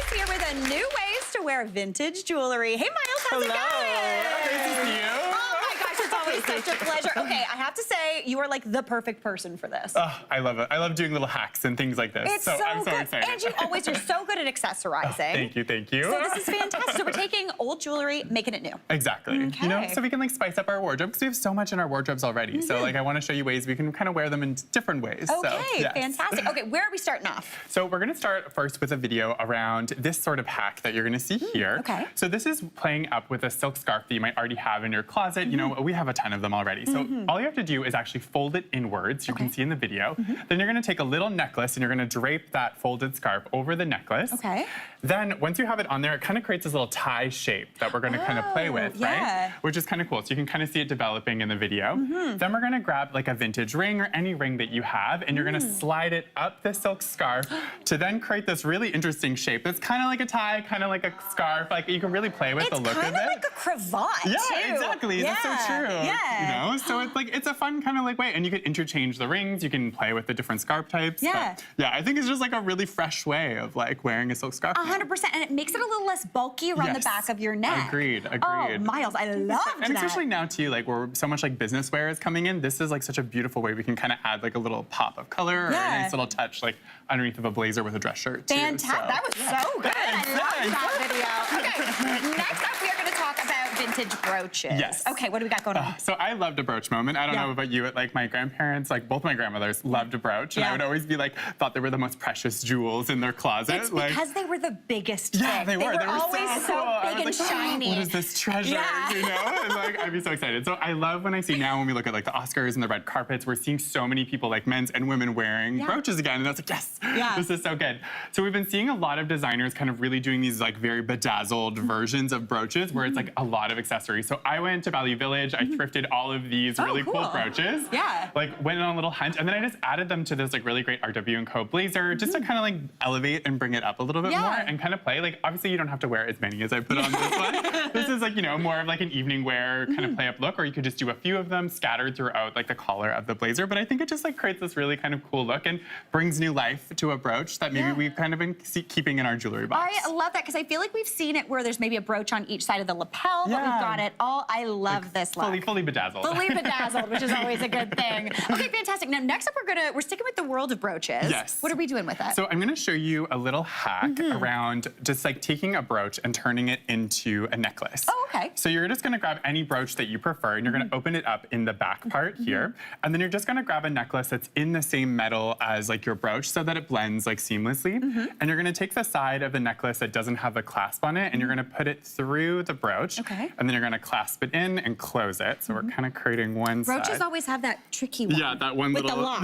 Myles here with a new ways to wear vintage jewelry. Hey, Myles, how's it going? Nice to see you. Oh my gosh, it's always such a pleasure. Okay, I have to say, you are like the perfect person for this. I love it. I love doing little hacks and things like this. It's I'm so good. excited. And you're so good at accessorizing. Thank you, thank you. So this is fantastic. So we're taking old jewelry, making it new. Exactly. Okay. You know, so we can like spice up our wardrobe because we have so much in our wardrobes already. So like I want to show you ways we can kind of wear them in different ways. Okay, so, yes. fantastic. Okay, where are we starting off? So we're going to start first with a video around this sort of hack that you're going to see here. Okay. So this is playing up with a silk scarf that you might already have in your closet. You know, we have a ton of them already. So all you have to do is actually fold it inwards. You can see in the video. Then you're going to take a little necklace and you're going to drape that folded scarf over the necklace. Okay. Then once you have it on there, it kind of creates this little tie shape that we're going to kind of play with, right? Which is kind of cool. So you can kind of see it developing in the video. Then we're going to grab like a vintage ring or any ring that you have, and you're going to slide it up the silk scarf to then create this really interesting shape. It's kind of like a tie, kind of like a scarf. Like you can really play with the look of it. It's kind of like a cravat, yeah, too. Exactly. That's so true. Yeah. You know, so it's like it's a fun kind of like way, and you can interchange the rings. You can play with the different scarf types. Yeah. But, yeah, I think it's just like a really fresh way of like wearing a silk scarf. 100%, and it makes it a little less bulky around the back of your neck. Agreed. Oh, Myles, I love that. And especially now too, like where so much like business wear is coming in, this is like such a beautiful way we can kind of add like a little pop of color or a nice little touch like underneath of a blazer with a dress shirt too. Fantastic. So. That was so good. I love that video. Okay, next up we are going to talk about vintage brooches. Yes. Okay, what do we got going on? So I loved a brooch moment. I don't know about you, like my grandparents, like both my grandmothers loved a brooch, and I would always be like, thought they were the most precious jewels in their closet. It's because they were the biggest Yeah, thing. they were. They were always so cool. big and shiny. What is this treasure? Yeah. You know? And like, I'd be so excited. So I love when I see now when we look at like the Oscars and the red carpets, we're seeing so many people, like men's and women, wearing brooches again. And I was like, yes, this is so good. So we've been seeing a lot of designers kind of really doing these like very bedazzled versions of brooches where it's like a lot of accessories. So I went to Value Village, I thrifted all of these really cool brooches. Yeah. Like went on a little hunt, and then I just added them to this like really great RW & Co blazer just to kind of like elevate and bring it up a little bit more and kind of play. Like obviously you don't have to wear as many as I put on this one. This is like, you know, more of like an evening wear kind of play up look, or you could just do a few of them scattered throughout like the collar of the blazer. But I think it just like creates this really kind of cool look and brings new life to a brooch that maybe we've kind of been keeping in our jewelry box. I love that because I feel like we've seen it where there's maybe a brooch on each side of the lapel, but we've got it all. I love like this look. Fully bedazzled. Fully bedazzled, which is always a good thing. Okay, fantastic. Now next up we're sticking with the world of brooches. Yes. What are we doing with it? So I'm gonna show you a little hack around just like taking a brooch and turning it into a necklace. Oh, okay. So you're just gonna grab any brooch that you prefer and you're gonna open it up in the back part here. And then you're just gonna grab a necklace that's in the same metal as like your brooch so that it blends like seamlessly. And you're gonna take the side of the necklace that doesn't have a clasp on it and you're gonna put it through the brooch. Okay. And then you're gonna clasp it in and close it. So we're kind of creating one side. Brooches always have that tricky one. Yeah, that one with little. the lock.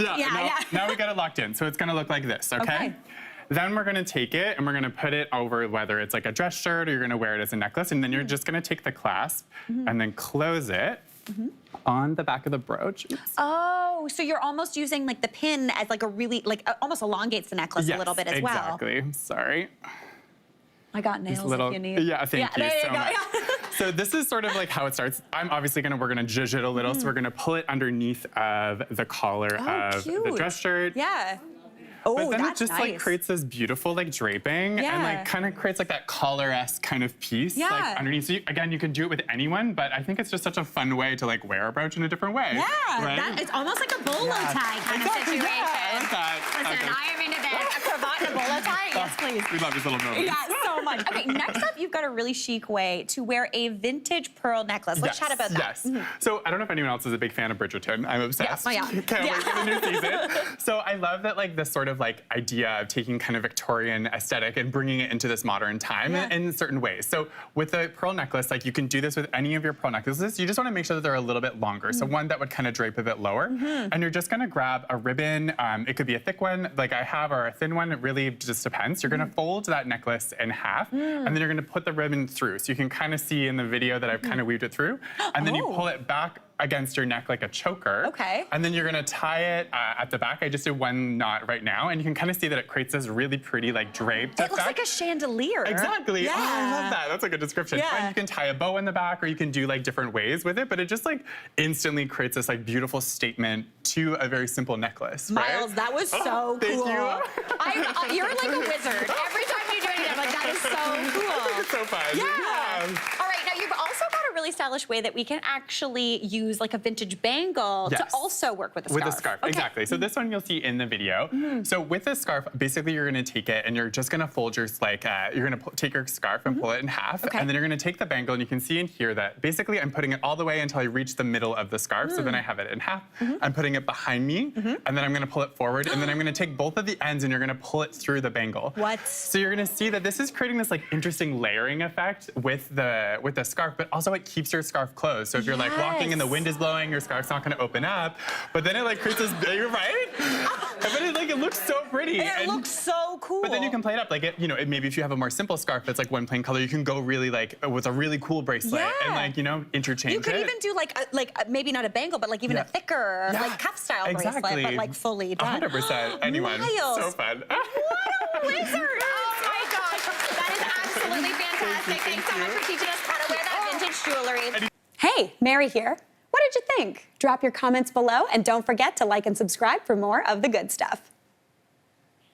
Now we got it locked in. So it's gonna look like this, okay? Then we're gonna take it and we're gonna put it over whether it's like a dress shirt or you're gonna wear it as a necklace, and then you're just gonna take the clasp and then close it on the back of the brooch. Oops. Oh, so you're almost using like the pin as like a really, like almost elongates the necklace a little bit as well. Exactly. Sorry. I got nails if you need. Yeah, thank you so much. So this is sort of like how it starts. I'm obviously we're gonna zhuzh it a little, so we're gonna pull it underneath of the collar of the dress shirt. Yeah. Oh, but then that's it just like creates this beautiful like draping and like kind of creates like that collar-esque kind of piece like underneath. So again, you can do it with anyone, but I think it's just such a fun way to like wear a brooch in a different way. Yeah, it's almost like a bolo tie kind of situation. I like that. Listen, I am into that. A cravat and a bolo tie? Yes, please. We love these little moments. Yeah, so much. Okay, next up, you've got a really chic way to wear a vintage pearl necklace. Let's chat about that. Yes. So I don't know if anyone else is a big fan of Bridgerton. I'm obsessed. Yes, Can't wait for the new season. So I love that like this sort of like idea of taking kind of Victorian aesthetic and bringing it into this modern time in certain ways. So with the pearl necklace, like you can do this with any of your pearl necklaces. You just want to make sure that they're a little bit longer. So one that would kind of drape a bit lower. And you're just going to grab a ribbon. It could be a thick one like I have or a thin one. It really just depends. You're going to fold that necklace in half and then you're going to put the ribbon through. So you can kind of see in the video that I've kind of weaved it through. And then you pull it back against your neck like a choker. Okay. And then you're gonna tie it at the back. I just did one knot right now, and you can kind of see that it creates this really pretty like draped effect. It looks like a chandelier. Exactly. Yeah. Oh, I love that. That's a good description. Yeah. And you can tie a bow in the back, or you can do like different ways with it, but it just like instantly creates this like beautiful statement to a very simple necklace. Myles, right? that was so cool. Thank you. You're like a wizard. Every time you do anything, I'm like, that is All right, now you've also got a really stylish way that we can actually use like a vintage bangle to also work with a scarf. With a scarf, exactly. So this one you'll see in the video. So with this scarf, basically you're gonna take it and you're just gonna fold your, you're gonna take your scarf and pull it in half. And then you're gonna take the bangle, and you can see in here that basically I'm putting it all the way until I reach the middle of the scarf. So then I have it in half. I'm putting it behind me, and then I'm gonna pull it forward, and then I'm gonna take both of the ends and you're gonna pull it through the bangle. So you're gonna see that this is creating this like interesting layering effect with the scarf, but also it keeps your scarf closed. So if you're like walking and the wind is blowing, your scarf's not gonna open up, but then it like creates this big, right? But it looks so pretty. It looks so cool. But then you can play it up, like maybe if you have a more simple scarf that's like one plain color, you can go really like with a really cool bracelet and like interchange it. You could even do like maybe not a bangle, but like even a thicker like cuff style bracelet, but like fully done. 100%. Anyone. Myles. So fun. What a wizard! Oh my gosh, that is absolutely fantastic. Thanks so much for teaching us how to wear that vintage jewelry. Hey, Mary here. What did you think? Drop your comments below and don't forget to like and subscribe for more of the good stuff.